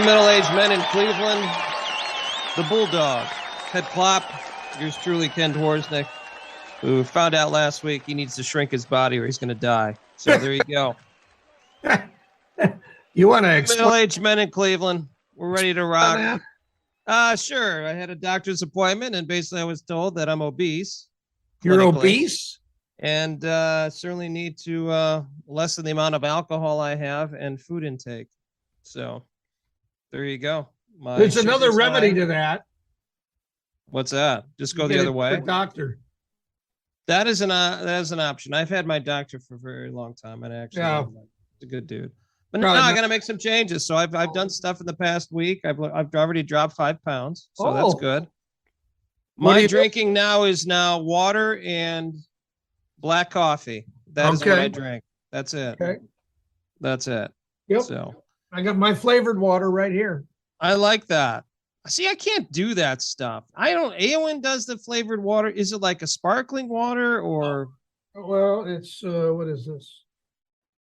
middle-aged men in Cleveland. The Bulldog, head Klopp, yours truly, Ken Dworsnik, who found out last week he needs to shrink his body or he's going to die. So there you go. You want to middle-aged men in Cleveland. We're ready to rock. Sure. I had a doctor's appointment, and basically I was told that I'm obese. You're obese? And certainly need to lessen the amount of alcohol I have and food intake. So there you go. There's another remedy to that. What's that? Just go the other way. Doctor. That is an option. I've had my doctor for a very long time, and actually, he's a good dude. But now I got to make some changes. So I've done stuff in the past week. I've already dropped 5 pounds, so that's good. My drinking now is water and black coffee. That is what I drink. That's it. Okay. That's it. Yep. So I got my flavored water right here. I like that. See, I can't do that stuff. Eowyn does the flavored water. Is it like a sparkling water or? Well, it's, what is this?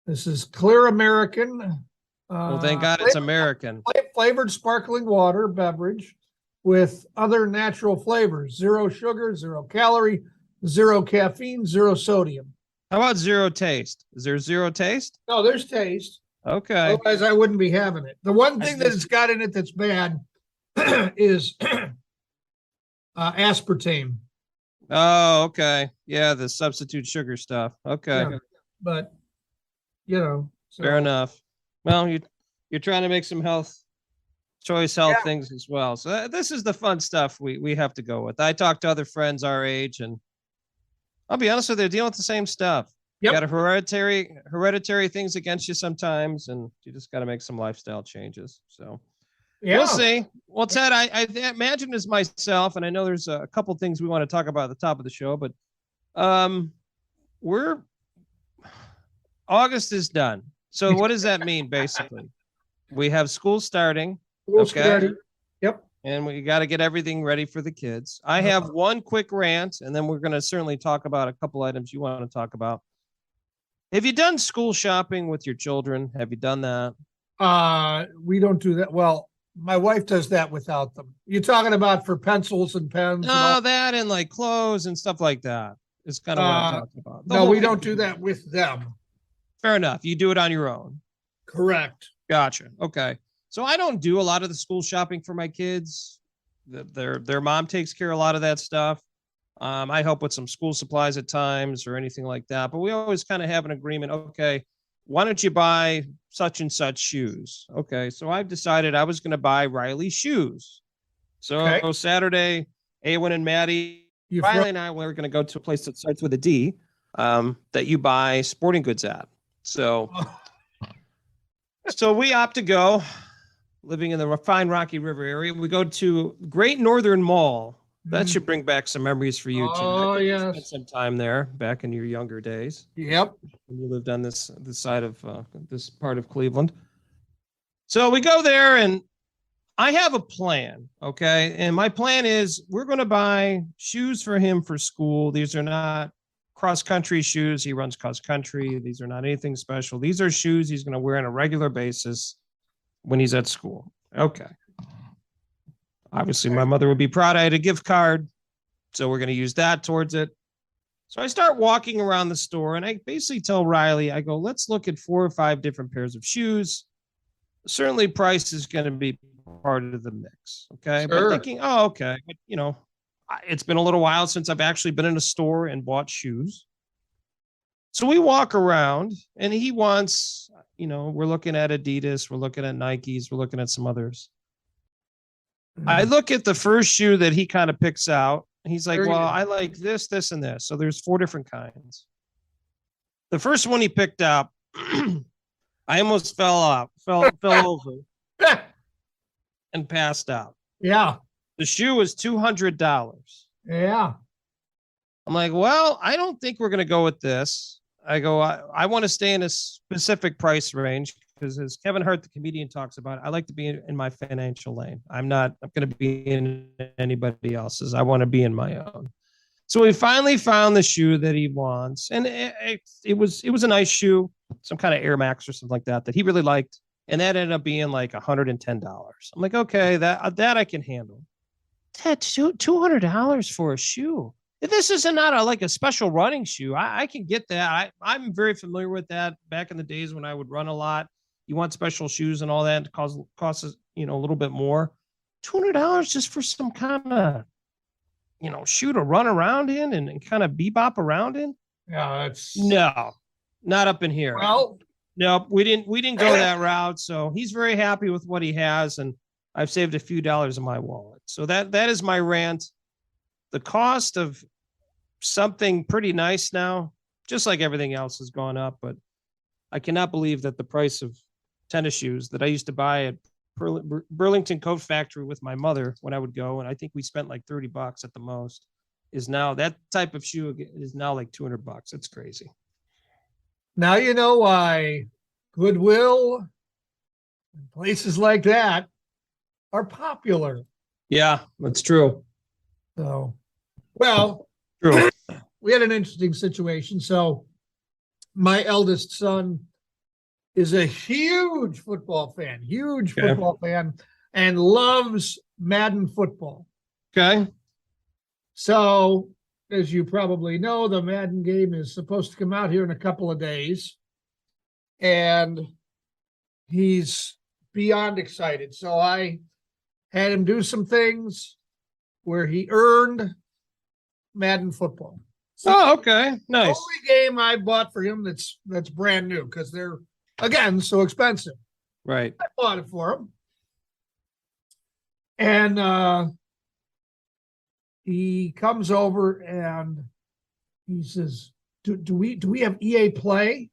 This is Clear American. Well, thank God it's American. Flavored sparkling water beverage with other natural flavors. 0 sugar, 0 calorie, 0 caffeine, 0 sodium. How about 0 taste? Is there 0 taste? No, there's taste. Okay. Otherwise, I wouldn't be having it. The one thing that it's got in it that's bad is aspartame. Oh, okay. Yeah, the substitute sugar stuff. Okay. Yeah, but, fair enough. Well, you're trying to make some health things as well. So this is the fun stuff we have to go with. I talk to other friends our age, and I'll be honest with you, they're dealing with the same stuff. Yep. You got hereditary things against you sometimes, and you just got to make some lifestyle changes. So we'll see. Well, Ted, I imagine as myself, and I know there's a couple things we want to talk about at the top of the show, but August is done. So what does that mean, basically? We have school starting. Starting. Yep. And we got to get everything ready for the kids. I have one quick rant, and then we're going to certainly talk about a couple items you want to talk about. Have you done school shopping with your children? Have you done that? We don't do that. Well, my wife does that without them. You're talking about for pencils and pens? No, that and like clothes and stuff like that is kind of what I'm talking about. No, we don't do that with them. Fair enough. You do it on your own. Correct. Gotcha. Okay. So I don't do a lot of the school shopping for my kids. Their mom takes care of a lot of that stuff. I help with some school supplies at times or anything like that. But we always kind of have an agreement. Okay, why don't you buy such and such shoes? Okay, so I've decided I was going to buy Riley shoes. So Saturday, Eowyn and Maddie, Riley and I were going to go to a place that starts with a D that you buy sporting goods at. So we opt to go. Living in the fine Rocky River area, we go to Great Northern Mall. That should bring back some memories for you, too. Oh, yeah. Spent some time there back in your younger days. Yep. When you lived on this side of this part of Cleveland. So we go there, and I have a plan, okay? And my plan is we're going to buy shoes for him for school. These are not cross-country shoes. He runs cross-country. These are not anything special. These are shoes he's going to wear on a regular basis when he's at school. Okay. Obviously, my mother would be proud I had a gift card, so we're going to use that towards it. So I start walking around the store, and I basically tell Riley, I go, let's look at 4 or 5 different pairs of shoes. Certainly, price is going to be part of the mix, okay? Sure. But I'm thinking, okay. But, it's been a little while since I've actually been in a store and bought shoes. So we walk around, and he wants, we're looking at Adidas, we're looking at Nikes, we're looking at some others. I look at the first shoe that he kind of picks out. He's like, well, I like this, this, and this. So there's 4 different kinds. The first one he picked up, I almost fell over and passed out. Yeah. The shoe was $200. Yeah. I'm like, well, I don't think we're going to go with this. I go, I want to stay in a specific price range because as Kevin Hart, the comedian, talks about, I like to be in my financial lane. I'm going to be in anybody else's. I want to be in my own. So we finally found the shoe that he wants. And it was a nice shoe, some kind of Air Max or something like that he really liked. And that ended up being like $110. I'm like, okay, that I can handle. Dad, $200 for a shoe. This is not like a special running shoe. I can get that. I'm very familiar with that. Back in the days when I would run a lot, you want special shoes and all that. It costs a little bit more. $200 just for some kind of shoe to run around in and kind of bebop around in. Yeah, that's no, not up in here. Well, no, we didn't go that route. So he's very happy with what he has, and I've saved a few dollars in my wallet. So that is my rant. The cost of something pretty nice now, just like everything else, has gone up. But I cannot believe that the price of tennis shoes that I used to buy at Burlington Coat Factory with my mother when I would go, and I think we spent like $30 at the most, is now that type of shoe is now like $200. It's crazy. Now you know why Goodwill and places like that are popular. Yeah, that's true. So, well, True. We had an interesting situation. So my eldest son is a huge football fan, and loves Madden Football. Okay. So, as you probably know, the Madden game is supposed to come out here in a couple of days, and he's beyond excited. So I had him do some things where he earned Madden Football. Oh, okay. Nice. Only game I bought for him that's brand new because they're, again, so expensive. Right. I bought it for him. And he comes over and he says, do we have EA Play?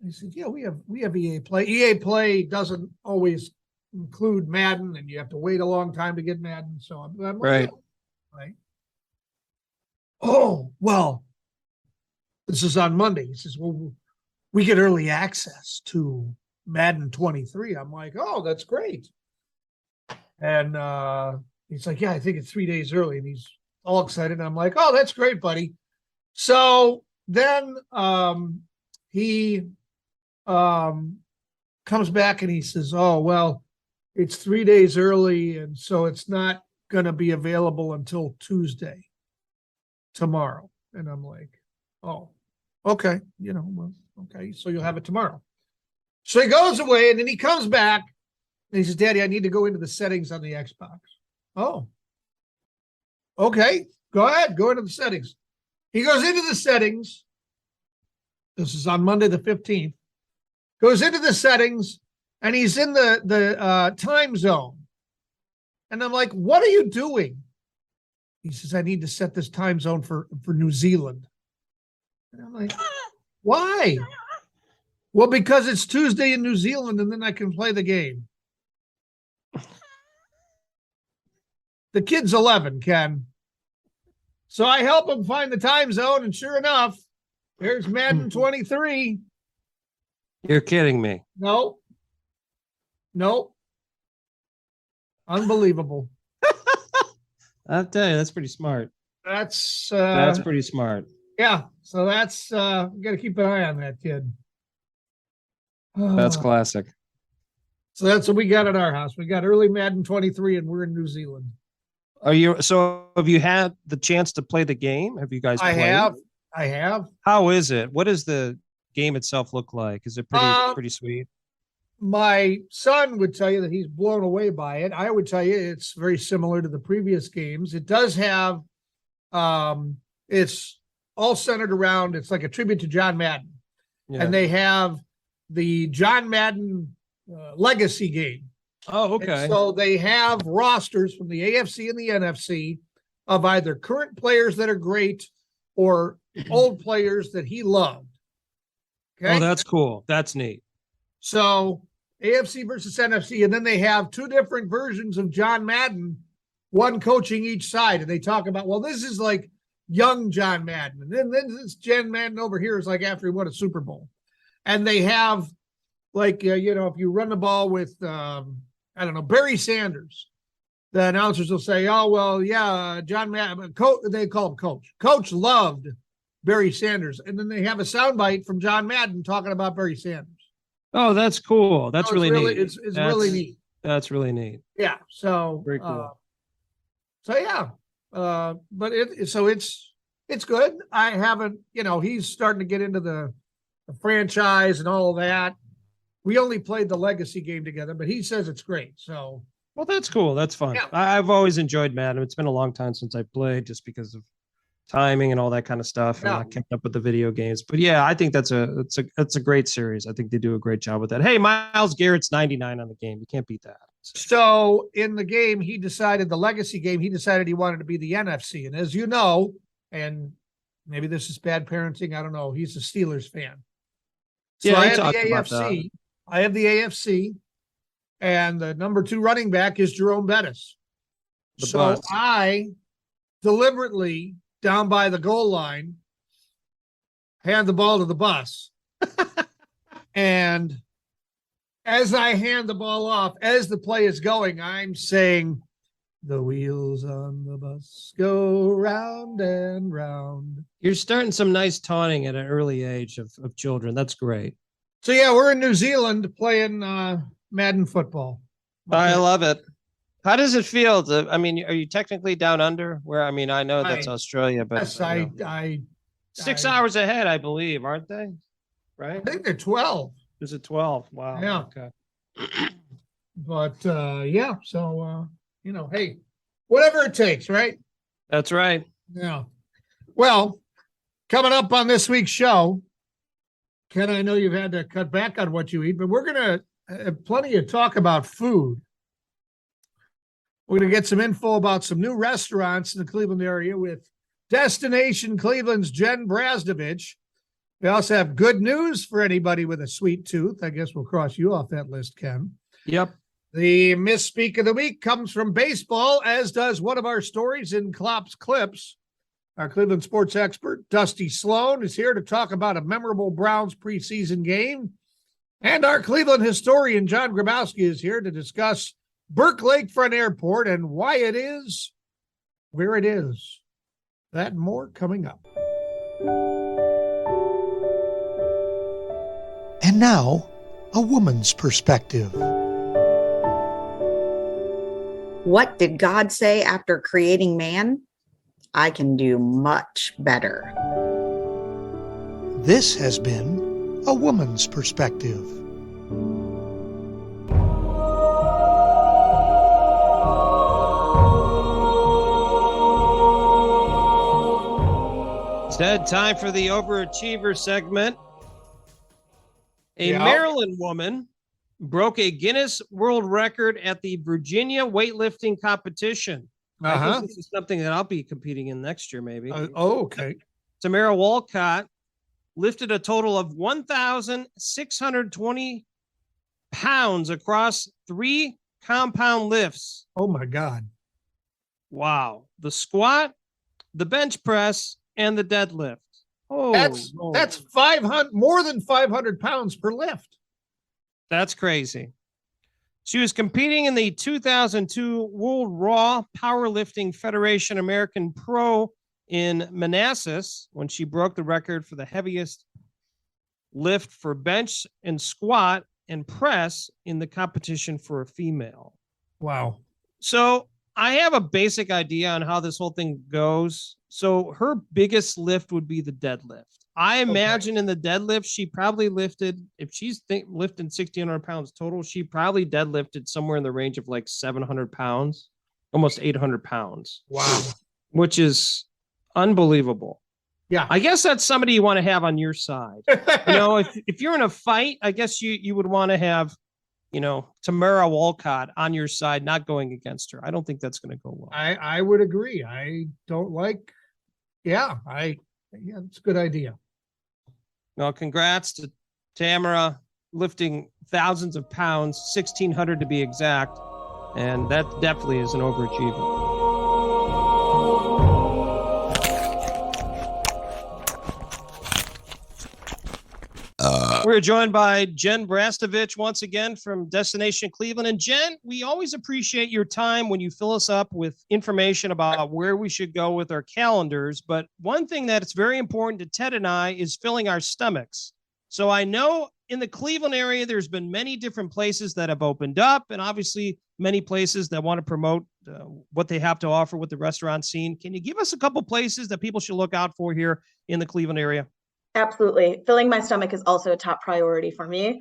I said, yeah, we have EA Play. EA Play doesn't always include Madden, and you have to wait a long time to get Madden. So I'm like, right. Right. Oh, well, this is on Monday. He says, well, we get early access to Madden 23. I'm like, oh, that's great. And he's like, yeah, I think it's 3 days early. And he's all excited. And I'm like, oh, that's great, buddy. So then he comes back and he says, oh, well, it's 3 days early. And so it's not going to be available until Tuesday, tomorrow. And I'm like, oh, okay. Well, okay. So you'll have it tomorrow. So he goes away and then he comes back and he says, Daddy, I need to go into the settings on the Xbox. Oh, okay. Go ahead. Go into the settings. He goes into the settings. This is on Monday, the 15th. Goes into the settings and he's in the time zone. And I'm like, what are you doing? He says, I need to set this time zone for New Zealand. And I'm like, why? Well, because it's Tuesday in New Zealand and then I can play the game. The kid's 11, Ken. So I help him find the time zone, and sure enough, there's Madden 23. You're kidding me. No. Unbelievable. I'll tell you, that's pretty smart. That's pretty smart. Yeah. So that's we got to keep an eye on that kid. That's classic. So that's what we got at our house. We got early Madden 23, and we're in New Zealand. Have you had the chance to play the game? Have you guys played? I have. How is it? What does the game itself look like? Is it pretty sweet? My son would tell you that he's blown away by it. I would tell you it's very similar to the previous games. It does have, it's all centered around, it's like a tribute to John Madden. Yeah. And they have the John Madden legacy game. Oh, okay. And so they have rosters from the AFC and the NFC of either current players that are great or old players that he loved. Okay. Oh, that's cool. That's neat. So AFC versus NFC, and then they have two different versions of John Madden, one coaching each side. And they talk about, well, this is like young John Madden. And then this John Madden over here is like after he won a Super Bowl. And they have like, if you run the ball with, Barry Sanders, the announcers will say, oh, well, yeah, John Madden, they call him Coach. Coach loved Barry Sanders. And then they have a soundbite from John Madden talking about Barry Sanders. Oh, that's cool. That's So really neat. It's really neat. That's really neat. Yeah. So Very cool. So yeah. But it's good. I haven't, he's starting to get into the franchise and all of that. We only played the legacy game together, but he says it's great. So Well, that's cool. That's fun. Yeah. I've always enjoyed Madden. It's been a long time since I played just because of timing and all that kind of stuff. And Yeah. I kept up with the video games. But yeah, I think that's a great series. I think they do a great job with that. Hey, Myles Garrett's 99 on the game. You can't beat that. So in the game, the legacy game, he decided he wanted to be the NFC. And as you know, and maybe this is bad parenting, I don't know, he's a Steelers fan. So Yeah, I he have the talked about that. AFC. I have the AFC, and the number 2 running back is Jerome Bettis. The So bus. I deliberately, down by the goal line, hand the ball to the bus. And as I hand the ball off, as the play is going, I'm saying, "The wheels on the bus go round and round." You're starting some nice taunting at an early age of children. That's great. So yeah, we're in New Zealand playing Madden Football. I love it. How does it feel? I mean, are you technically down under? Where I mean, I know that's Australia, but Yes, you know, I 6 hours ahead, I believe, aren't they? Right? think they're 12. Is it 12? Wow. Yeah. Okay. But yeah, so hey, whatever it takes, right? That's right. Yeah. Well, coming up on this week's show, Ken, I know you've had to cut back on what you eat, but we're gonna have plenty of talk about food. We're gonna get some info about some new restaurants in the Cleveland area with Destination Cleveland's Jen Brasdovich. We also have good news for anybody with a sweet tooth. I guess we'll cross you off that list, Ken. Yep. The Misspeak of the week comes from baseball, as does one of our stories in Klopps Clips. Our Cleveland sports expert, Dusty Sloan, is here to talk about a memorable Browns preseason game. And our Cleveland historian, John Grabowski, is here to discuss Burke Lakefront Airport and why it is where it is. That and more coming up. And now, a woman's perspective. What did God say after creating man? I can do much better. This has been a woman's perspective. It's that time for the Overachiever segment. A Yeah. Maryland woman broke a Guinness World Record at the Virginia weightlifting competition. I think this is something that I'll be competing in next year, maybe. Okay. Tamara Walcott lifted a total of 1,620 pounds across 3 compound lifts. Oh my God. Wow. The squat, the bench press, and the deadlift. Oh, That's 500, more than 500 pounds per lift. That's crazy. She was competing in the 2002 World Raw Powerlifting Federation American Pro in Manassas when she broke the record for the heaviest lift for bench and squat and press in the competition for a female. Wow. So I have a basic idea on how this whole thing goes. So her biggest lift would be the deadlift. I imagine in the deadlift, she probably lifted, if she's lifting 1,600 pounds total, she probably deadlifted somewhere in the range of like 700 pounds, almost 800 pounds. Wow. Which is unbelievable. Yeah. I guess that's somebody you want to have on your side. You know, if you're in a fight, I guess you would want to have, Tamara Walcott on your side, not going against her. I don't think that's going to go well. I would agree. I don't like, yeah, it's a good idea. Well, congrats to Tamara lifting thousands of pounds, 1,600 to be exact. And that definitely is an overachiever. We're joined by Jen Brasdovich once again from Destination Cleveland. And Jen, we always appreciate your time when you fill us up with information about where we should go with our calendars. But one thing that is very important to Ted and I is filling our stomachs. So I know in the Cleveland area, there's been many different places that have opened up, and obviously many places that want to promote what they have to offer with the restaurant scene. Can you give us a couple places that people should look out for here in the Cleveland area? Absolutely. Filling my stomach is also a top priority for me.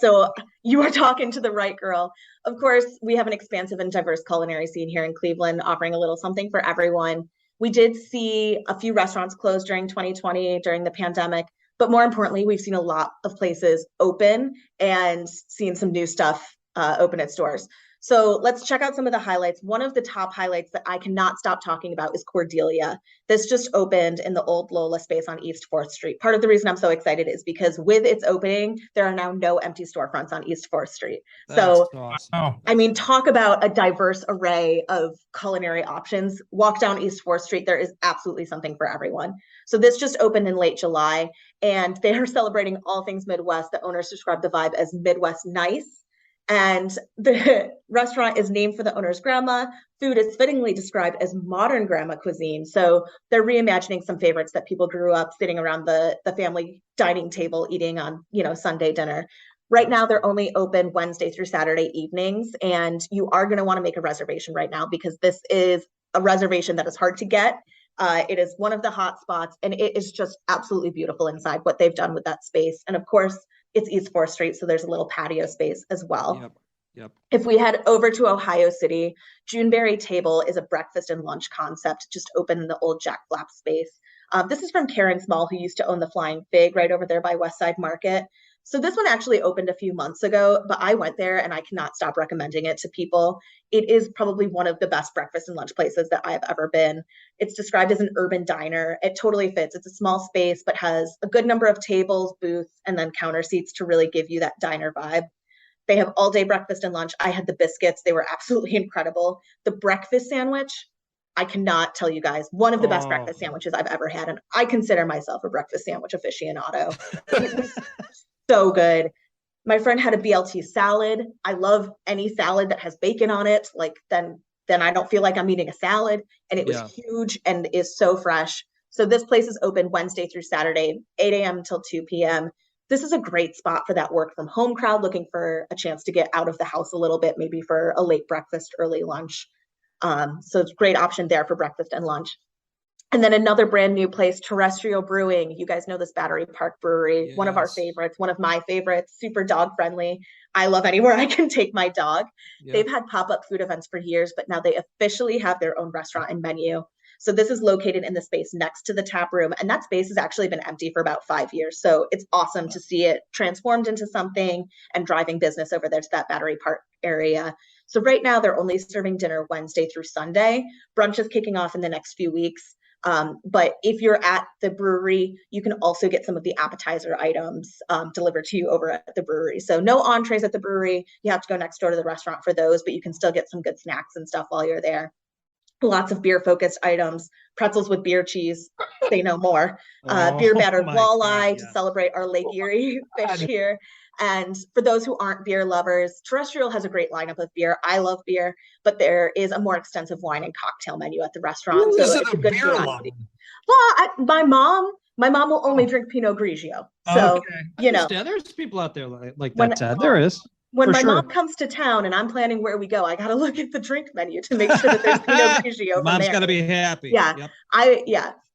So you are talking to the right girl. Of course, we have an expansive and diverse culinary scene here in Cleveland, offering a little something for everyone. We did see a few restaurants close during 2020 during the pandemic, but more importantly, we've seen a lot of places open and seen some new stuff open at stores. So let's check out some of the highlights. One of the top highlights that I cannot stop talking about is Cordelia. This just opened in the old Lola space on East 4th Street. Part of the reason I'm so excited is because with its opening, there are now no empty storefronts on East 4th Street. So, awesome. I mean, talk about a diverse array of culinary options. Walk down East 4th Street, there is absolutely something for everyone. So this just opened in late July, and they are celebrating all things Midwest. The owners describe the vibe as Midwest nice. And the restaurant is named for the owner's grandma. Food is fittingly described as modern grandma cuisine. So they're reimagining some favorites that people grew up sitting around the family dining table eating on, Sunday dinner. Right now, they're only open Wednesday through Saturday evenings. And you are going to want to make a reservation right now because this is a reservation that is hard to get. It is one of the hot spots, and it is just absolutely beautiful inside what they've done with that space. And of course, it's East 4th Street, so there's a little patio space as well. Yep. If we head over to Ohio City, Juneberry Table is a breakfast and lunch concept just opened in the old Jack Flap space. This is from Karen Small, who used to own the Flying Fig right over there by West Side Market. So this one actually opened a few months ago, but I went there and I cannot stop recommending it to people. It is probably one of the best breakfast and lunch places that I've ever been. It's described as an urban diner. It totally fits. It's a small space, but has a good number of tables, booths, and then counter seats to really give you that diner vibe. They have all day breakfast and lunch. I had the biscuits. They were absolutely incredible. The breakfast sandwich, I cannot tell you guys, one of the best breakfast sandwiches I've ever had. And I consider myself a breakfast sandwich aficionado. It was so good. My friend had a BLT salad. I love any salad that has bacon on it. Then I don't feel like I'm eating a salad. And it was huge and is so fresh. So this place is open Wednesday through Saturday, 8 a.m. until 2 p.m. This is a great spot for that work from home crowd looking for a chance to get out of the house a little bit, maybe for a late breakfast, early lunch. So it's a great option there for breakfast and lunch. And then another brand new place, Terrestrial Brewing. You guys know this Battery Park Brewery, one of our favorites, one of my favorites, super dog friendly. I love anywhere I can take my dog. They've had pop-up food events for years, but now they officially have their own restaurant and menu. So this is located in the space next to the tap room, and that space has actually been empty for about 5 years. So it's awesome to see it transformed into something and driving business over there to that Battery Park area. So right now they're only serving dinner Wednesday through Sunday. Brunch is kicking off in the next few weeks. But if you're at the brewery, you can also get some of the appetizer items delivered to you over at the brewery. So no entrees at the brewery. You have to go next door to the restaurant for those, but you can still get some good snacks and stuff while you're there. Lots of beer-focused items, pretzels with beer cheese, say no more. Beer-battered walleye to celebrate our Lake Erie fish here. And for those who aren't beer lovers, Terrestrial has a great lineup of beer. I love beer, but there is a more extensive wine and cocktail menu at the restaurant. So it's a good variety. Well, my mom will only drink Pinot Grigio. So, there's people out there like that, Ted. There is. When my mom comes to town and I'm planning where we go, I got to look at the drink menu to make sure that there's Pinot Grigio. Mom's got to be happy. Yeah.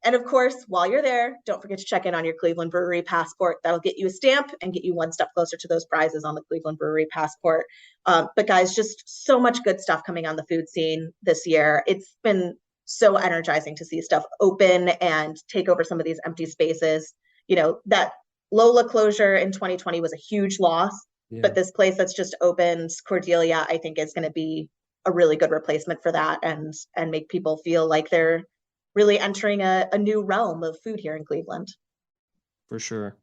And of course, while you're there, don't forget to check in on your Cleveland Brewery passport. That'll get you a stamp and get you one step closer to those prizes on the Cleveland Brewery passport. But guys, just so much good stuff coming on the food scene this year. It's been so energizing to see stuff open and take over some of these empty spaces. That Lola closure in 2020 was a huge loss. But this place that's just opened, Cordelia, I think is going to be a really good replacement for that and make people feel like they're really entering a new realm of food here in Cleveland. For sure.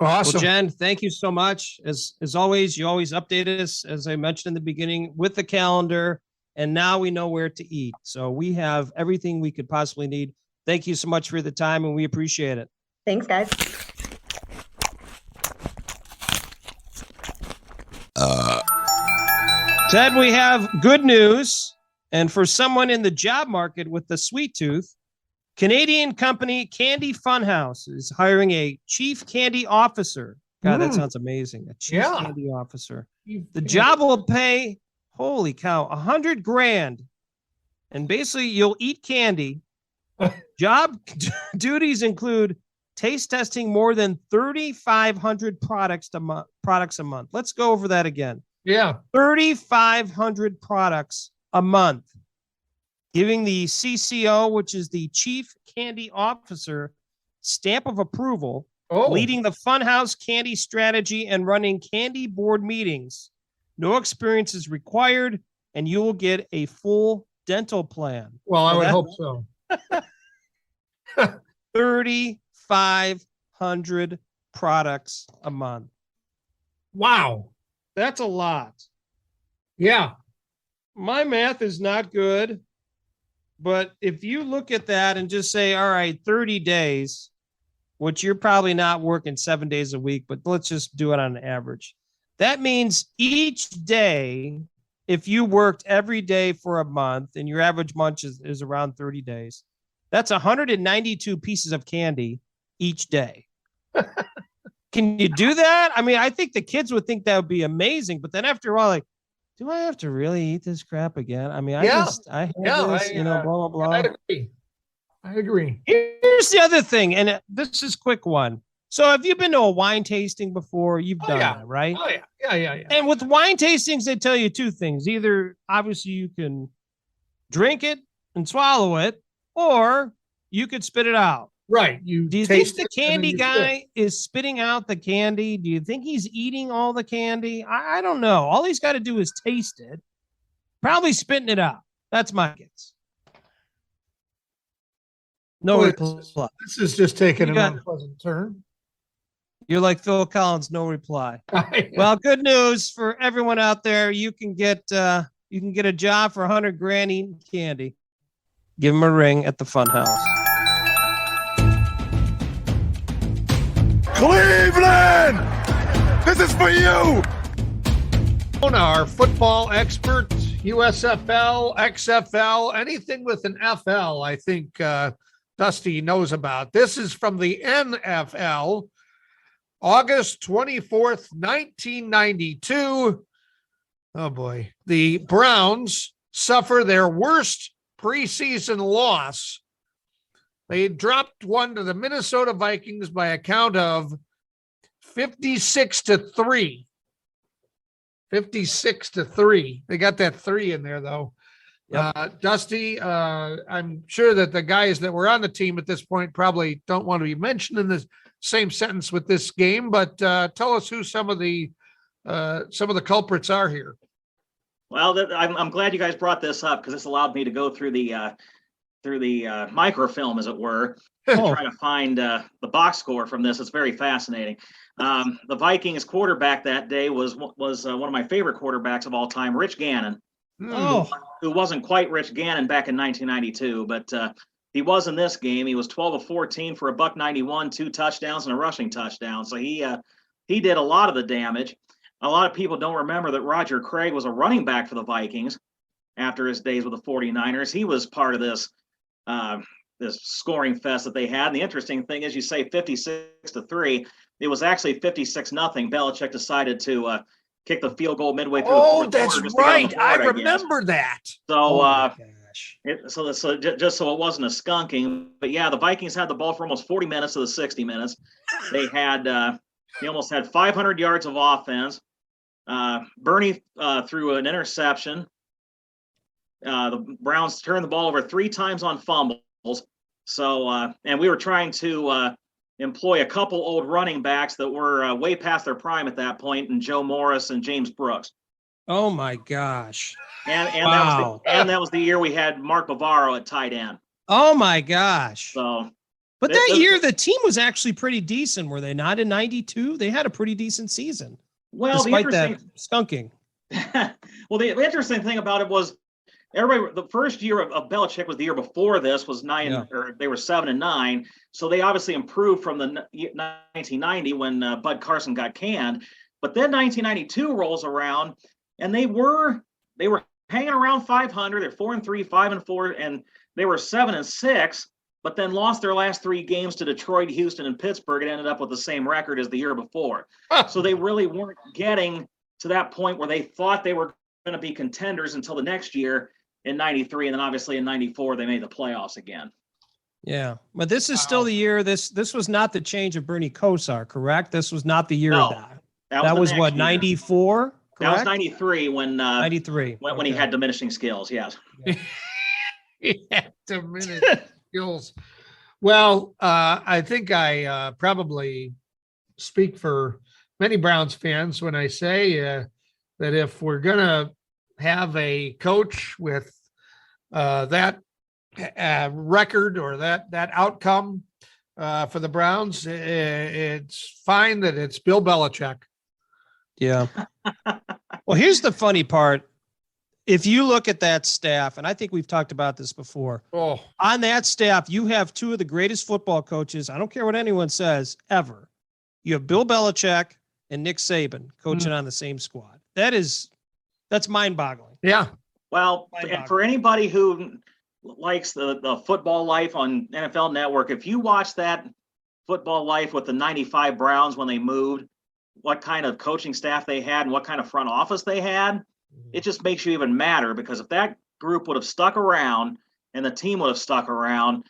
Awesome. Well, Jen, thank you so much. As always, you always update us, as I mentioned in the beginning, with the calendar. And now we know where to eat. So we have everything we could possibly need. Thank you so much for the time, and we appreciate it. Thanks, guys. Ted, we have good news. And for someone in the job market with the sweet tooth, Canadian company Candy Funhouse is hiring a chief candy officer God, that sounds amazing. A chief Yeah. candy officer. The job will pay, holy cow, $100,000. And basically you'll eat candy. Job duties include taste testing more than 3,500 products a month. Let's go over that again. Yeah. 3,500 products a month. Giving the CCO, which is the Chief Candy Officer, stamp of approval, leading the Funhouse candy strategy and running candy board meetings. No experience is required, and you will get a full dental plan. Well, I would hope so. 3,500 products a month. Wow. That's a lot. Yeah. My math is not good, but if you look at that and just say, all right, 30 days, which you're probably not working 7 days a week, but let's just do it on an average. That means each day, if you worked every day for a month and your average month is around 30 days, that's 192 pieces of candy each day. Can you do that? I mean, I think the kids would think that would be amazing, but then after a while, like, do I have to really eat this crap again? I mean, I have this, blah, blah, blah. I agree. Here's the other thing, and this is a quick one. So have you been to a wine tasting before? You've done that, right? Oh, yeah. Yeah. And with wine tastings, they tell you two things. Either, obviously, you can drink it and swallow it, or you could spit it out. Right. Do you think the candy guy is spitting out the candy? Do you think he's eating all the candy? I don't know. All he's got to do is taste it. Probably spitting it out. That's my guess. No reply. This is just taking an unpleasant turn. You're like Phil Collins, no reply. Well, good news for everyone out there. You can get a job for $100,000 eating candy. Give him a ring at the Funhouse. Cleveland, this is for you. Our football expert, USFL, XFL, anything with an FL, I think Dusty knows about. This is from the NFL, August 24th, 1992. Oh boy. The Browns suffer their worst preseason loss. They dropped one to the Minnesota Vikings by a count of 56-3. 56-3. They got that 3 in there, though. Yep. Dusty, I'm sure that the guys that were on the team at this point probably don't want to be mentioned in the same sentence with this game, but tell us who some of the culprits are here. Well, I'm glad you guys brought this up because this allowed me to go through the microfilm, as it were, and try to find the box score from this. It's very fascinating. The Vikings quarterback that day was one of my favorite quarterbacks of all time, Rich Gannon, who wasn't quite Rich Gannon back in 1992, but he was in this game. He was 12 of 14 for $191, 2 touchdowns and a rushing touchdown. So he did a lot of the damage. A lot of people don't remember that Roger Craig was a running back for the Vikings after his days with the 49ers. He was part of this scoring fest that they had. And the interesting thing is, you say 56-3. It was actually 56-0. Belichick decided to kick the field goal midway through the fourth quarter. That's right. I remember that. So, just so it wasn't a skunking. But yeah, the Vikings had the ball for almost 40 minutes of the 60 minutes. They almost had 500 yards of offense. Bernie threw an interception. The Browns turned the ball over 3 times on fumbles. So, and we were trying to employ a couple old running backs that were way past their prime at that point, and Joe Morris and James Brooks. Oh my gosh! And wow. that was the year we had Mark Bavaro at tight end. Oh my gosh! So, but that year the team was actually pretty decent, were they not? In '92, they had a pretty decent season. Well, despite that skunking. Well, the interesting thing about it was, the first year of Belichick was the year before this, was 9, or they were 7-9. So they obviously improved from the 1990 when Bud Carson got canned. But then 1992 rolls around, and they were hanging around 500. They're 4-3, 5-4, and they were 7-6. but then lost their last 3 games to Detroit, Houston, and Pittsburgh, and ended up with the same record as the year before. So they really weren't getting to that point where they thought they were going to be contenders until the next year in 93. And then obviously in 94, they made the playoffs again. Yeah. But this is still the year. This was not the change of Bernie Kosar, correct? This was not the year of that. That was what, 94? That was 93 when 93. When he had diminishing skills, yes. He had diminishing skills. Well, I think I probably speak for many Browns fans when I say that if we're going to have a coach with that record or that outcome for the Browns, it's fine that it's Bill Belichick. Yeah. Well, here's the funny part. If you look at that staff, and I think we've talked about this before, on that staff, you have 2 of the greatest football coaches, I don't care what anyone says, ever. You have Bill Belichick and Nick Saban coaching on the same squad. That's mind-boggling. Yeah. Well, and for anybody who likes the football life on NFL Network, if you watch that football life with the 95 Browns when they moved, what kind of coaching staff they had and what kind of front office they had, it just makes you even madder, because if that group would have stuck around and the team would have stuck around,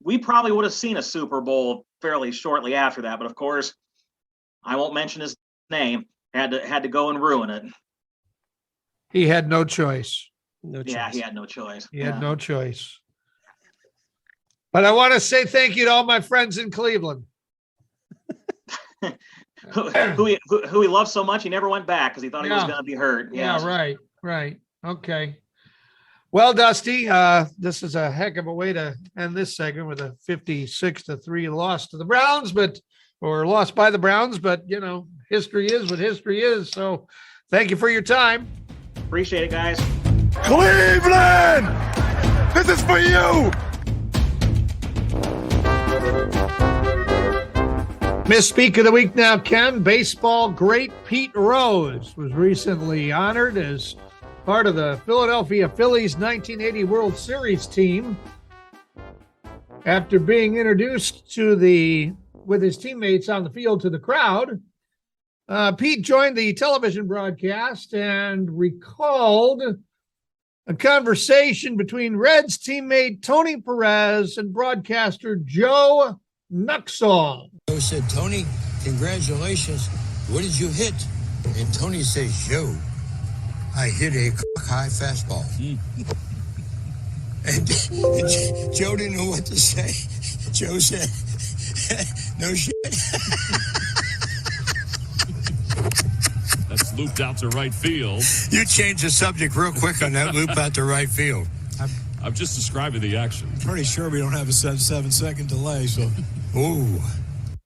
we probably would have seen a Super Bowl fairly shortly after that. But of course, I won't mention his name, had to go and ruin it. He had no choice. Yeah, he had no choice. He had no choice. But I want to say thank you to all my friends in Cleveland. who he loved so much, he never went back because he thought he was going to be hurt. Yeah, right. Okay. Well, Dusty, this is a heck of a way to end this segment with a 56-3 loss to the Browns, or lost by the Browns, but history is what history is. So thank you for your time. Appreciate it, guys. Cleveland! This is for you! Misspeak of the week now, Ken. Baseball great Pete Rose was recently honored as part of the Philadelphia Phillies 1980 World Series team. After being introduced with his teammates on the field to the crowd, Pete joined the television broadcast and recalled a conversation between Reds teammate Tony Perez and broadcaster Joe Nuxall. Joe said, "Tony, congratulations. What did you hit?" And Tony says, "Joe, I hit a high fastball." And Joe didn't know what to say. Joe said, "No shit." That's looped out to right field. You changed the subject real quick on that loop out to right field. I'm just describing the action. Pretty sure we don't have a 7-second delay, so.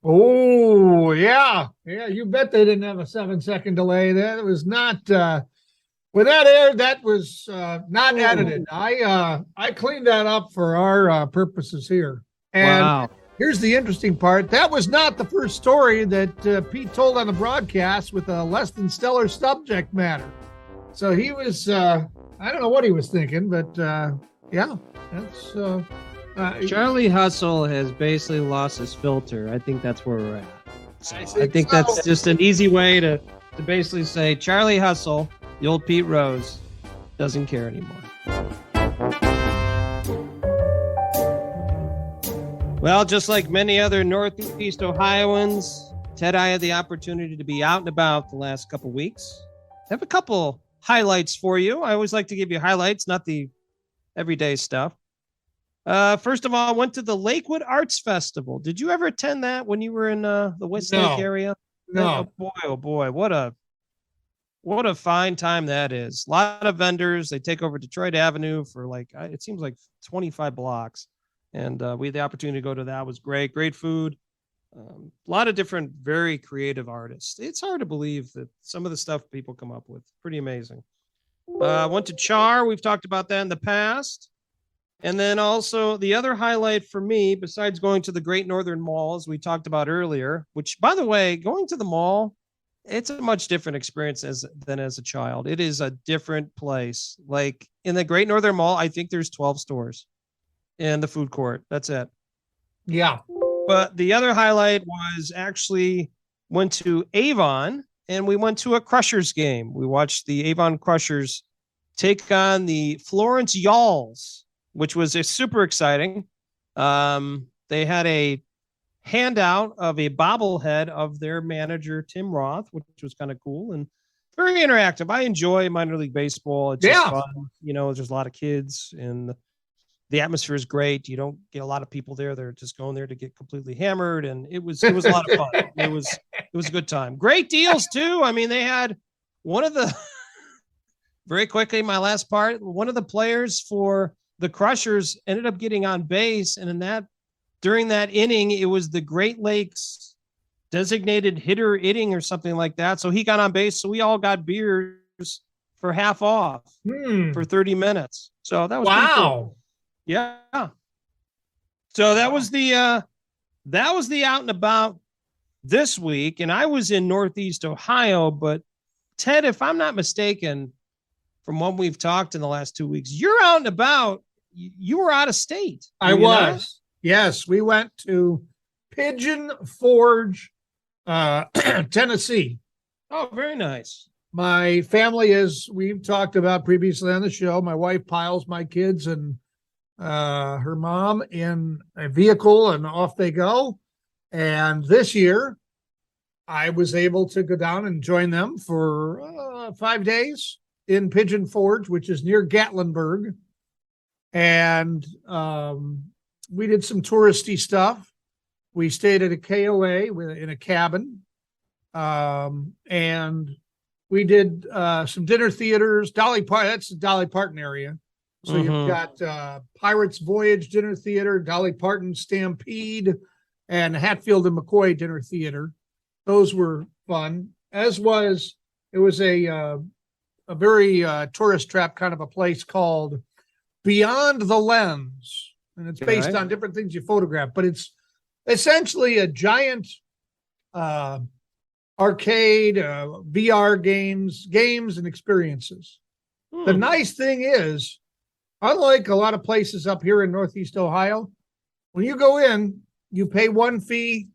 Oh, yeah. Yeah, you bet they didn't have a 7-second delay. That was not, when that aired, that was not edited. I cleaned that up for our purposes here. And here's the interesting part. That was not the first story that Pete told on the broadcast with a less than stellar subject matter. So he was, I don't know what he was thinking, but yeah, that's... Charlie Hustle has basically lost his filter. I think that's where we're at. So I think that's just an easy way to basically say Charlie Hustle, the old Pete Rose, doesn't care anymore. Well, just like many other Northeast Ohioans, Ted and I had the opportunity to be out and about the last couple weeks. I have a couple highlights for you. I always like to give you highlights, not the everyday stuff. First of all, I went to the Lakewood Arts Festival. Did you ever attend that when you were in the Westlake area? No. Oh boy, what a fine time that is. A lot of vendors. They take over Detroit Avenue for it seems like 25 blocks. And we had the opportunity to go to that. It was great. Great food. A lot of different, very creative artists. It's hard to believe that some of the stuff people come up with. Pretty amazing. Went to Char. We've talked about that in the past. And then also the other highlight for me, besides going to the Great Northern Mall, as we talked about earlier, which, by the way, going to the mall, it's a much different experience than as a child. It is a different place. Like in the Great Northern Mall, I think there's 12 stores in the food court. That's it. Yeah. But the other highlight was actually went to Avon and we went to a Crushers game. We watched the Avon Crushers take on the Florence Yalls, which was super exciting. They had a handout of a bobblehead of their manager, Tim Roth, which was kind of cool and very interactive. I enjoy minor league baseball. It's just fun. You know, there's a lot of kids and the atmosphere is great. You don't get a lot of people there. They're just going there to get completely hammered. And it was a lot of fun. It was a good time. Great deals too. I mean, they had one of the very quickly, my last part, one of the players for the Crushers ended up getting on base. And during that inning, it was the Great Lakes designated hitter inning or something like that. So he got on base. So we all got beers for half off for 30 minutes. So that was pretty cool. Yeah. So that was the out and about this week. And I was in Northeast Ohio, but Ted, if I'm not mistaken, from what we've talked in the last 2 weeks, you're out and about. You were out of state. I was. Yes, we went to Pigeon Forge, Tennessee. Oh, very nice. My family, as we've talked about previously on the show, my wife piles my kids and her mom in a vehicle and off they go. And this year I was able to go down and join them for 5 days in Pigeon Forge, which is near Gatlinburg. And we did some touristy stuff. We stayed at a KOA in a cabin. And we did some dinner theaters. That's the Dolly Parton area. So you've got Pirates Voyage Dinner Theater, Dolly Parton Stampede, and Hatfield and McCoy Dinner Theater. Those were fun, it was a very tourist trap kind of a place called Beyond the Lens. And it's based on different things you photograph, but it's essentially a giant arcade, VR games and experiences. The nice thing is, unlike a lot of places up here in Northeast Ohio, when you go in, you pay one fee.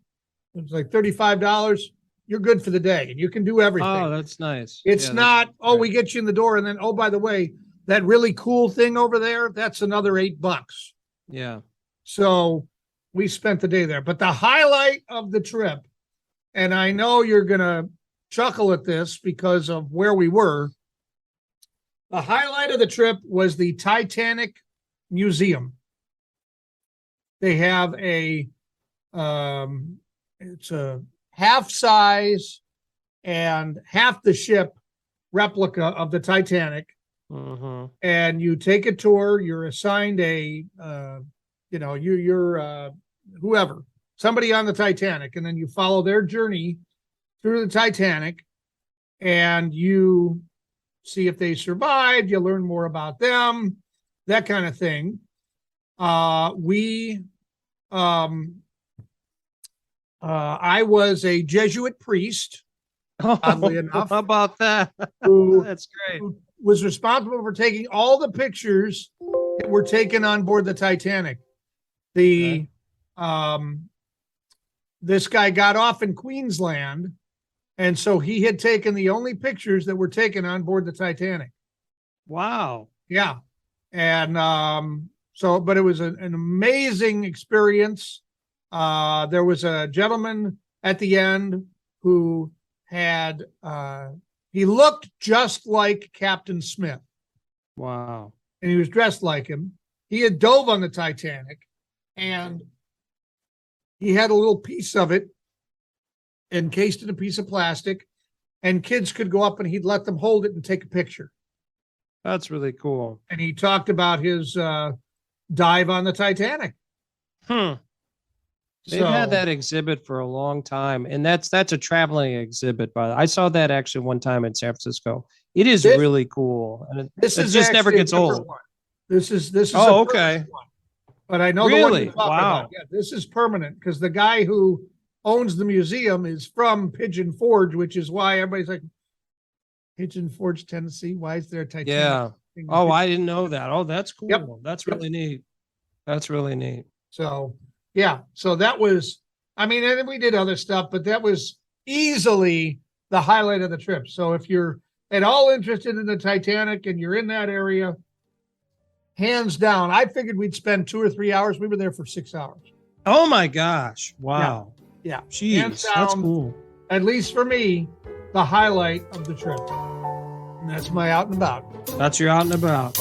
It's like $35. You're good for the day, and you can do everything. Oh, that's nice. It's not, we get you in the door, and then, by the way, that really cool thing over there, that's another $8. Yeah. So we spent the day there. But the highlight of the trip, and I know you're going to chuckle at this because of where we were, the highlight of the trip was the Titanic Museum. They have it's a half size and half the ship replica of the Titanic. And you take a tour. You're assigned you're whoever, somebody on the Titanic, and then you follow their journey through the Titanic, and you see if they survived. You learn more about them, that kind of thing. I was a Jesuit priest, oddly enough. How about that? That's great. Who was responsible for taking all the pictures that were taken on board the Titanic. This guy got off in Queensland, and so he had taken the only pictures that were taken on board the Titanic. Wow. Yeah. And but it was an amazing experience. There was a gentleman at the end who had, he looked just like Captain Smith. Wow. And he was dressed like him. He had dove on the Titanic, and he had a little piece of it encased in a piece of plastic, and kids could go up and he'd let them hold it and take a picture. That's really cool. And he talked about his dive on the Titanic. They've had that exhibit for a long time, and that's a traveling exhibit. But I saw that actually one time in San Francisco. It is really cool, and it just never gets old. One. This is okay. One. But I know the one you're talking about. Yeah, this is permanent because the guy who owns the museum is from Pigeon Forge, which is why everybody's like, Pigeon Forge, Tennessee. Why is there a Titanic? Yeah. Oh, I didn't know that. Oh, that's cool. Yep. That's really neat. That's really neat. So, Yeah. So that was, I mean, and we did other stuff, but that was easily the highlight of the trip. So if you're at all interested in the Titanic and you're in that area, hands down, I figured we'd spend 2 or 3 hours. We were there for 6 hours. Oh my gosh. Wow. Yeah. Jeez, Hands that's down, cool. At least for me, the highlight of the trip. And that's my out and about. That's your out and about.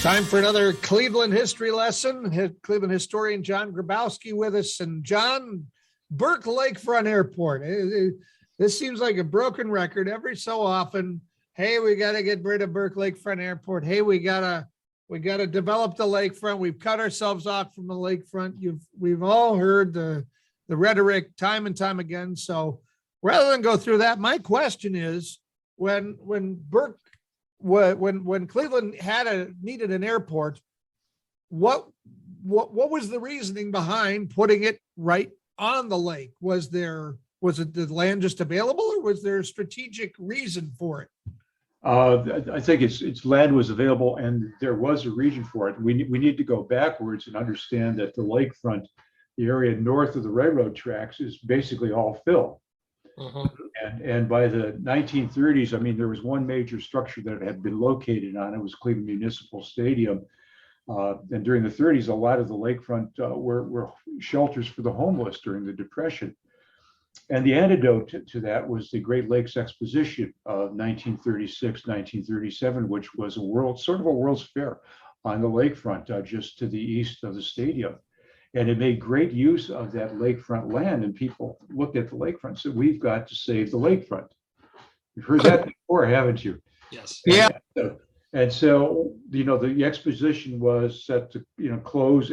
Time for another Cleveland history lesson. Cleveland historian John Grabowski with us. And John, Burke Lakefront Airport. This seems like a broken record every so often. Hey, we got to get rid of Burke Lakefront Airport. Hey, we gotta develop the lakefront. We've cut ourselves off from the lakefront. We've all heard the rhetoric time and time again. So rather than go through that, my question is, when Cleveland needed an airport, what was the reasoning behind putting it right on the lake? Was it the land just available, or was there a strategic reason for it? I think its land was available, and there was a reason for it. We need to go backwards and understand that the lakefront, the area north of the railroad tracks, is basically all fill. And by the 1930s, I mean, there was one major structure that had been located on it was Cleveland Municipal Stadium. And during the 30s, a lot of the lakefront were shelters for the homeless during the Depression. And the antidote to that was the Great Lakes Exposition of 1936, 1937, which was sort of a World's Fair on the lakefront, just to the east of the stadium. And it made great use of that lakefront land. And people looked at the lakefront and said, we've got to save the lakefront. You've heard that before, haven't you? Yes. Yeah. And so, the exposition was set to, close.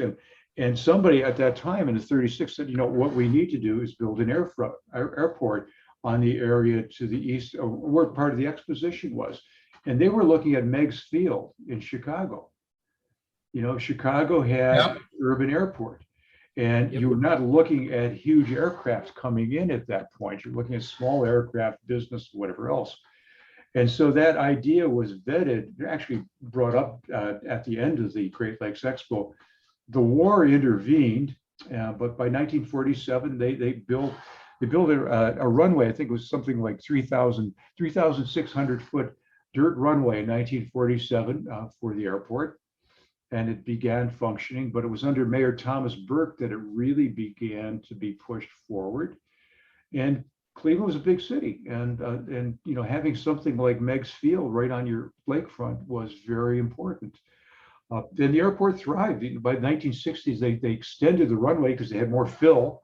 And somebody at that time in the 36 said, what we need to do is build an airport on the area to the east, where part of the exposition was. And they were looking at Meigs Field in Chicago. Chicago had an urban airport. And you were not looking at huge aircraft coming in at that point. You're looking at small aircraft, business, whatever else. And so that idea was vetted, actually brought up at the end of the Great Lakes Expo. The war intervened, but by 1947, they built a runway. I think it was something like 3,600 foot dirt runway in 1947 for the airport. And it began functioning, but it was under Mayor Thomas Burke that it really began to be pushed forward. And Cleveland was a big city, and having something like Meigs Field right on your lakefront was very important. Then the airport thrived. By the 1960s, they extended the runway because they had more fill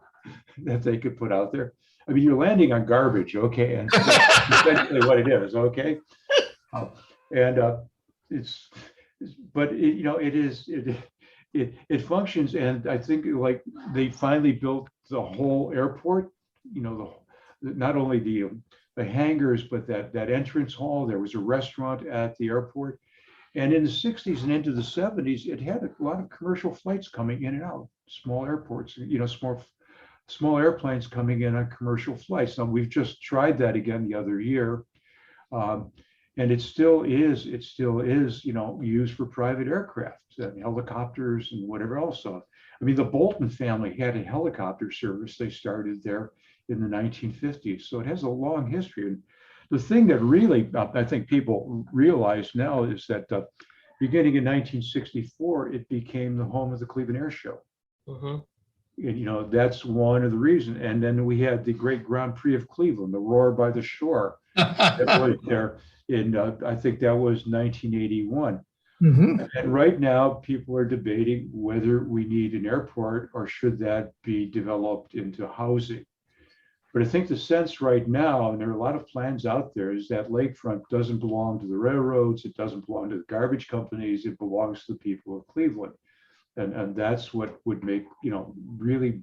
that they could put out there. I mean, you're landing on garbage, okay, and that's essentially what it is, okay. But it functions, and I think like they finally built the whole airport. Not only the hangars, but that entrance hall. There was a restaurant at the airport, and in the 60s and into the 70s, it had a lot of commercial flights coming in and out. Small airports, small airplanes coming in on commercial flights. Now we've just tried that again the other year. And it still is, used for private aircraft and helicopters and whatever else. So, I mean, the Bolton family had a helicopter service they started there in the 1950s. So it has a long history. And the thing that really, I think people realize now is that beginning in 1964, it became the home of the Cleveland Air Show. And, that's one of the reasons. And then we had the great Grand Prix of Cleveland, the Roar by the Shore, right there. I think that was 1981. And right now, people are debating whether we need an airport or should that be developed into housing. But I think the sense right now, and there are a lot of plans out there, is that lakefront doesn't belong to the railroads. It doesn't belong to the garbage companies. It belongs to the people of Cleveland. And that's what would make, really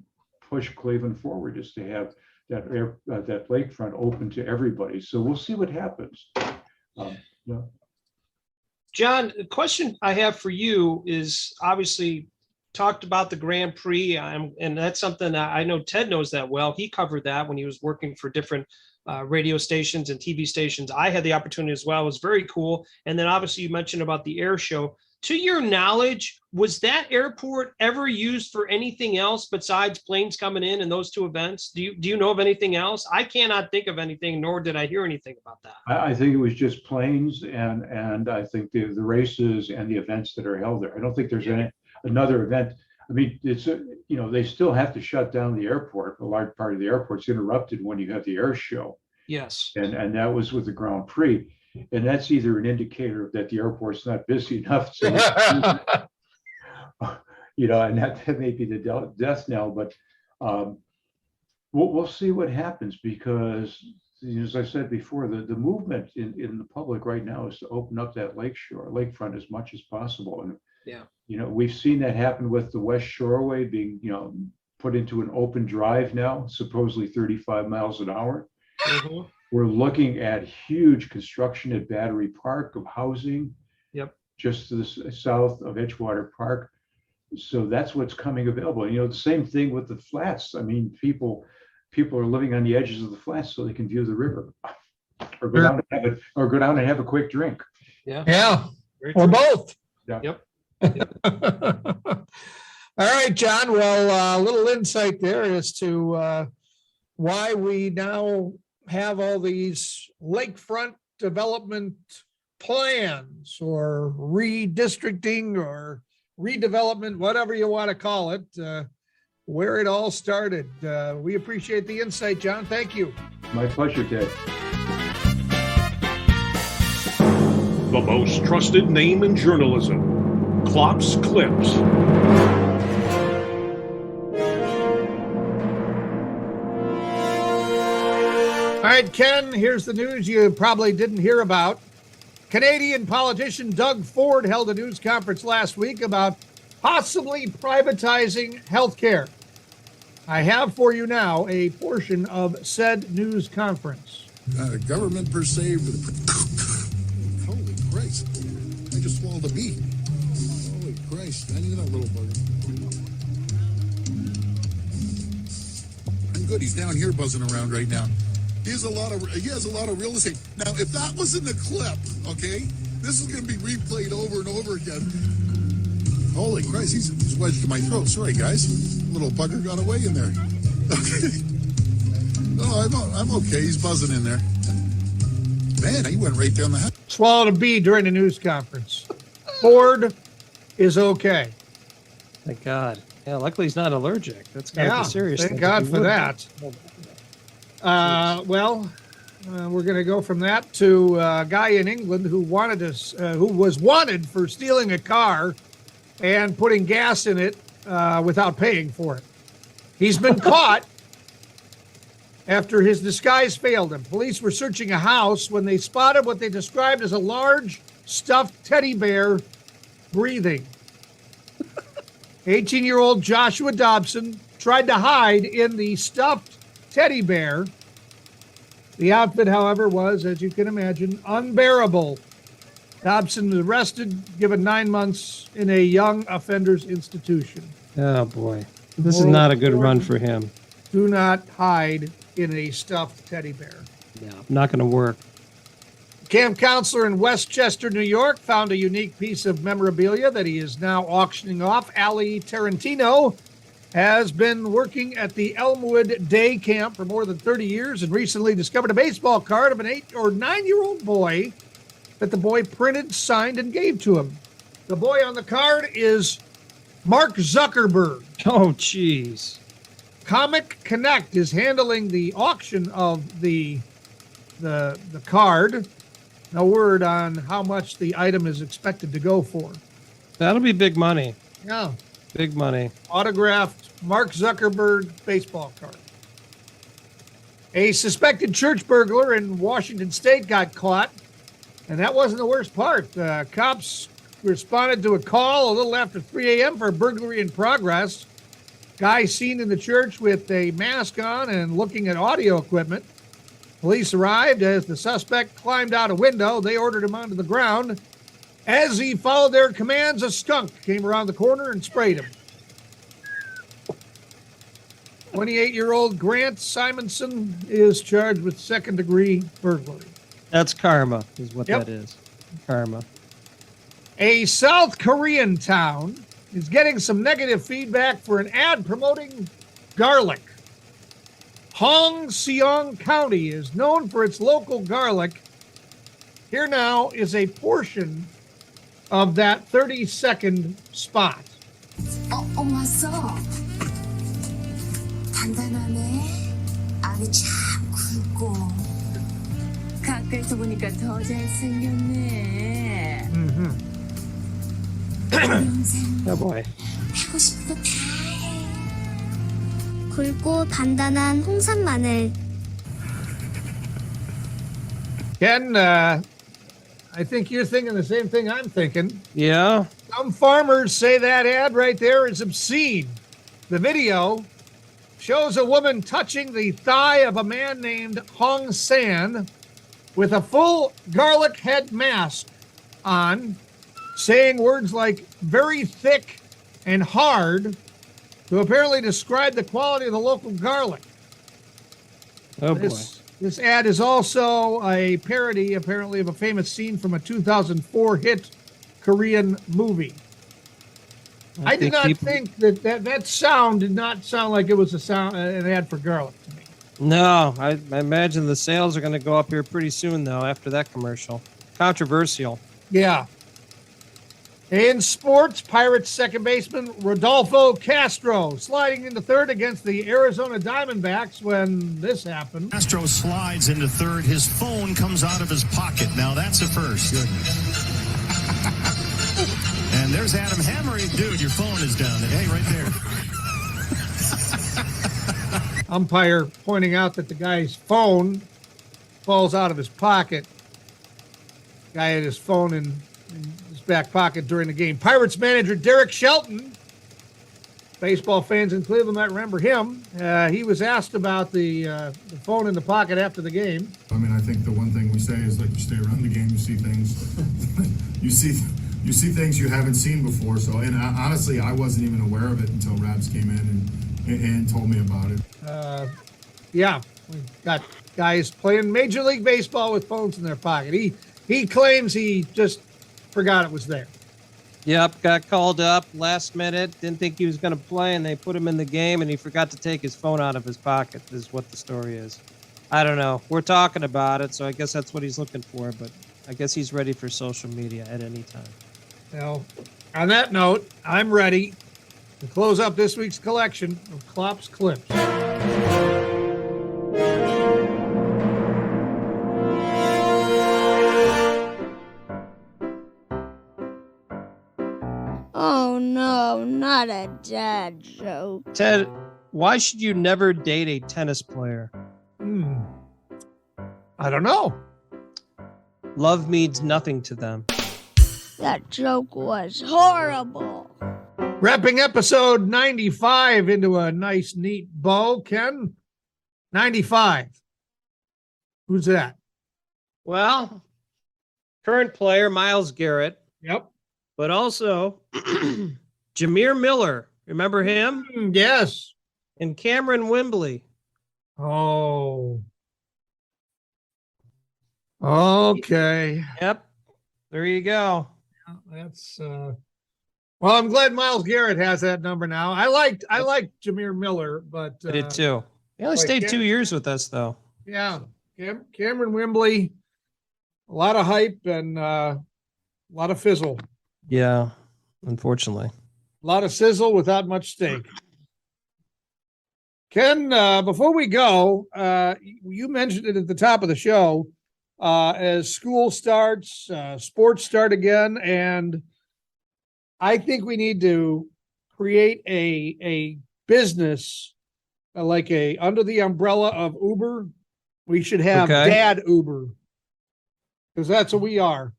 push Cleveland forward, is to have that lakefront open to everybody. So we'll see what happens. John, the question I have for you is obviously talked about the Grand Prix, and that's something I know Ted knows that well. He covered that when he was working for different radio stations and TV stations. I had the opportunity as well. It was very cool. And then obviously you mentioned about the air show. To your knowledge, was that airport ever used for anything else besides planes coming in and those two events? Do you know of anything else? I cannot think of anything, nor did I hear anything about that. I think it was just planes and I think the races and the events that are held there. I don't think there's another event. I mean, it's, they still have to shut down the airport. A large part of the airport's interrupted when you have the air show. Yes. And that was with the Grand Prix. And that's either an indicator that the airport's not busy enough to, and that may be the death knell, but we'll see what happens because, as I said before, the movement in the public right now is to open up that lakefront as much as possible. And, we've seen that happen with the West Shoreway being, put into an open drive now, supposedly 35 miles an hour. Mm-hmm. We're looking at huge construction at Battery Park of housing. Yep. Just to the south of Edgewater Park. So that's what's coming available. The same thing with the flats. I mean, people are living on the edges of the flats so they can view the river, or go down and have a quick drink. Yeah. Yeah. Or both. Yeah. Yep. All right, John. Well, a little insight there as to why we now have all these lakefront development plans or redistricting or redevelopment, whatever you want to call it, where it all started. We appreciate the insight, John. Thank you. My pleasure, Ted. The most trusted name in journalism, Klopps Clips. All right, Ken, here's the news you probably didn't hear about. Canadian politician Doug Ford held a news conference last week about possibly privatizing healthcare. I have for you now a portion of said news conference. Government per se, holy Christ. I just swallowed a bee. Holy Christ. I need that little bugger. I'm good. He's down here buzzing around right now. He has a lot of real estate. Now, if that was in the clip, okay, this is going to be replayed over and over again. Holy Christ, he's wedged to my throat. Sorry, guys. Little bugger got away in there. Okay. No, I'm okay. He's buzzing in there. Man, he went right down the house. Swallowed a bee during the news conference. Ford is okay. Thank God. Yeah, luckily he's not allergic. That's got to be serious. Thank God for that. We're going to go from that to a guy in England who was wanted for stealing a car and putting gas in it without paying for it. He's been caught after his disguise failed him. Police were searching a house when they spotted what they described as a large stuffed teddy bear breathing. 18-year-old Joshua Dobson tried to hide in the stuffed teddy bear. The outfit, however, was, as you can imagine, unbearable. Dobson was arrested, given 9 months in a young offenders institution. Oh, boy. This is not a good run for him. Do not hide in a stuffed teddy bear. Yeah, not going to work. Camp counselor in Westchester, New York, found a unique piece of memorabilia that he is now auctioning off. Ali Tarantino has been working at the Elmwood Day Camp for more than 30 years and recently discovered a baseball card of an 8 or 9-year-old boy that the boy printed, signed, and gave to him. The boy on the card is Mark Zuckerberg. Oh, jeez. Comic Connect is handling the auction of the card. No word on how much the item is expected to go for. That'll be big money. Yeah. Big money. Autographed Mark Zuckerberg baseball card. A suspected church burglar in Washington State got caught, and that wasn't the worst part. Cops responded to a call a little after 3 a.m. for a burglary in progress. Guy seen in the church with a mask on and looking at audio equipment. Police arrived as the suspect climbed out a window. They ordered him onto the ground. As he followed their commands, a skunk came around the corner and sprayed him. 28-year-old Grant Simonson is charged with second-degree burglary. That's karma, is what Yep. that is. Karma. A South Korean town is getting some negative feedback for an ad promoting garlic. Hongseong County is known for its local garlic. Here now is a portion of that 30-second spot. 왔어. 단단하네. 안이 참 굵고. 가까이서 보니까 더 잘생겼네. Oh boy. 하고 싶은 거 다 해. 굵고 단단한 홍산 마늘. Ken, I think you're thinking the same thing I'm thinking. Yeah. Some farmers say that ad right there is obscene. The video shows a woman touching the thigh of a man named Hong San with a full garlic head mask on, saying words like very thick and hard to apparently describe the quality of the local garlic. Oh boy. This ad is also a parody, apparently, of a famous scene from a 2004 hit Korean movie. I did not think that sound did not sound like it was an ad for garlic to me. No, I imagine the sales are going to go up here pretty soon, though, after that commercial. Controversial. Yeah. In sports, Pirates second baseman Rodolfo Castro sliding into third against the Arizona Diamondbacks when this happened. Castro slides into third. His phone comes out of his pocket. Now that's a first. And there's Adam Hammery. Dude, your phone is down there. Hey, right there. Umpire pointing out that the guy's phone falls out of his pocket. Guy had his phone in his back pocket during the game. Pirates manager Derek Shelton, baseball fans in Cleveland might remember him. He was asked about the phone in the pocket after the game. I mean, I think the one thing we say is, like, you stay around the game, you see things. you see things you haven't seen before. So, and honestly, I wasn't even aware of it until Rabs came in and told me about it. Yeah, we got guys playing Major League Baseball with phones in their pocket. He claims he just forgot it was there. Yep, got called up last minute, didn't think he was going to play, and they put him in the game, and he forgot to take his phone out of his pocket, is what the story is. I don't know. We're talking about it, so I guess that's what he's looking for, but I guess he's ready for social media at any time. Well, on that note, I'm ready to close up this week's collection of Klopps Clips. Oh no, not a dad joke. Ted, why should you never date a tennis player? I don't know. Love means nothing to them. That joke was horrible. Wrapping episode 95 into a nice, neat bow, Ken. 95. Who's that? Well, current player, Myles Garrett. Yep. But also, Jameer Miller. Remember him? Yes. And Cameron Wembley. Oh. Okay. Yep. There you go. That's well, I'm glad Myles Garrett has that number now. I liked Jameer Miller, but I did too. He only stayed 2 years with us, though. Yeah. Cameron Wembley, a lot of hype and a lot of fizzle. Yeah, unfortunately. A lot of sizzle without much steak. Ken, before we go, you mentioned it at the top of the show. As school starts, sports start again, and I think we need to create a business like under the umbrella of Uber. We should have Dad Uber, because that's what we are.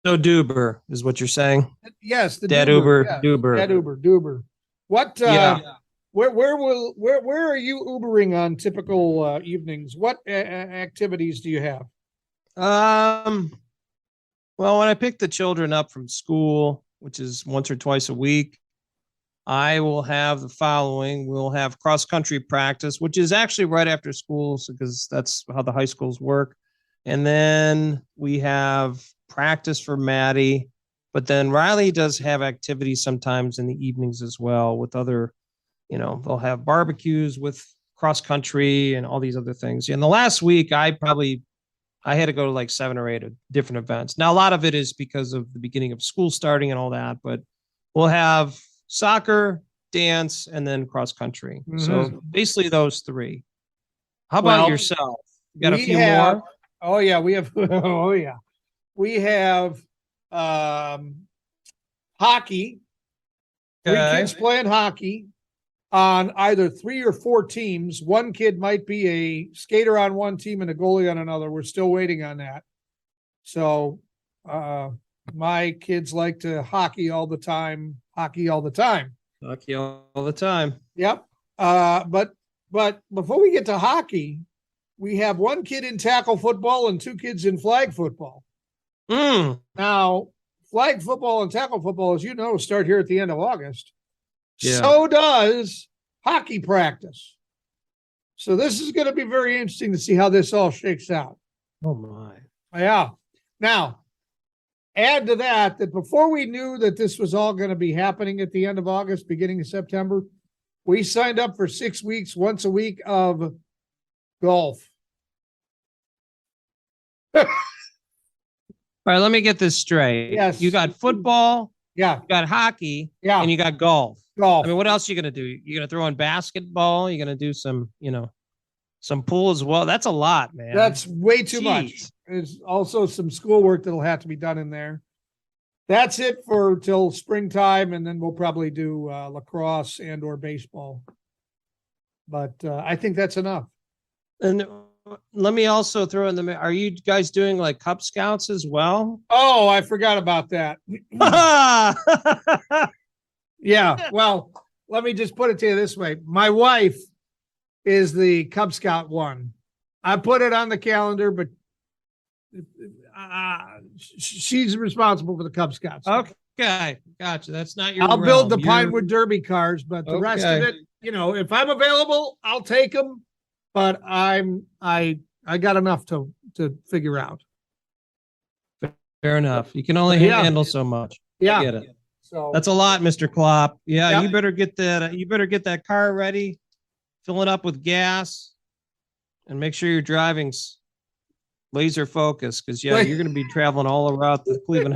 So Duber is what you're saying? Yes, the Dad Duber, Uber. Dad Uber, Duber. What? Where are you Ubering on typical evenings? What activities do you have? Well, when I pick the children up from school, which is once or twice a week, I will have the following. We'll have cross-country practice, which is actually right after school because that's how the high schools work. And then we have practice for Maddie. But then Riley does have activities sometimes in the evenings as well with other, they'll have barbecues with cross-country and all these other things. And the last week, I had to go to like 7 or 8 different events. Now, a lot of it is because of the beginning of school starting and all that, but we'll have soccer, dance, and then cross country. Mm-hmm. So basically those 3. How about yourself? You got a few more? Oh yeah, we have. Oh yeah, we have hockey. 3 kids playing hockey on either 3 or 4 teams. One kid might be a skater on one team and a goalie on another. We're still waiting on that. So my kids like to hockey all the time. Yep. But before we get to hockey, we have 1 kid in tackle football and 2 kids in flag football. Now, flag football and tackle football, as you know, start here at the end of August. Yeah. So does hockey practice. So this is going to be very interesting to see how this all shakes out. Oh my. Yeah. Now, add to that before we knew that this was all going to be happening at the end of August, beginning of September, we signed up for 6 weeks, once a week of golf. All right, let me get this straight. Yes. You got football. Yeah. You got hockey. Yeah. And you got golf. Golf. I mean, what else are you going to do? You're going to throw in basketball. You're going to do some pool as well. That's a lot, man. That's way too much. There's also some schoolwork that'll have to be done in there. That's it for till springtime, and then we'll probably do lacrosse and or baseball. But I think that's enough. And let me also throw in are you guys doing like Cub Scouts as well? Oh, I forgot about that. Yeah. Well, let me just put it to you this way. My wife is the Cub Scout one. I put it on the calendar, but she's responsible for the Cub Scouts. Okay. Gotcha. That's not your I'll realm. build the Pinewood Derby cars, but the rest of it, if I'm available, I'll take them. But I got enough to figure out. Fair enough. You can only handle so much. Yeah. I get it. So that's a lot, Mr. Klopp. Yeah, you better get that. You better get that car ready, fill it up with gas, and make sure your driving's laser focused. Because you're going to be traveling all around the Cleveland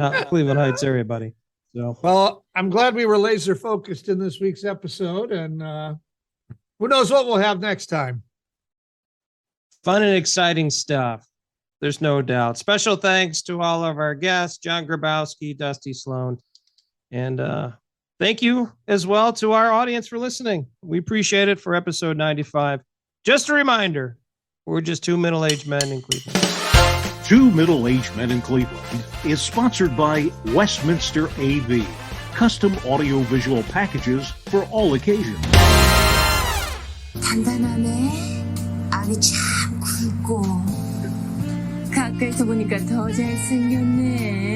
Heights area, buddy. So well, I'm glad we were laser focused in this week's episode, and who knows what we'll have next time. Fun and exciting stuff. There's no doubt. Special thanks to all of our guests, John Grabowski, Dusty Sloan. And thank you as well to our audience for listening. We appreciate it for episode 95. Just a reminder, we're just 2 middle-aged men in Cleveland. 2 Middle-Aged Men in Cleveland is sponsored by Westminster AV, custom audio-visual packages for all occasions. 단단하네. 안이 참 굵고 가까이서 보니까 더 잘생겼네.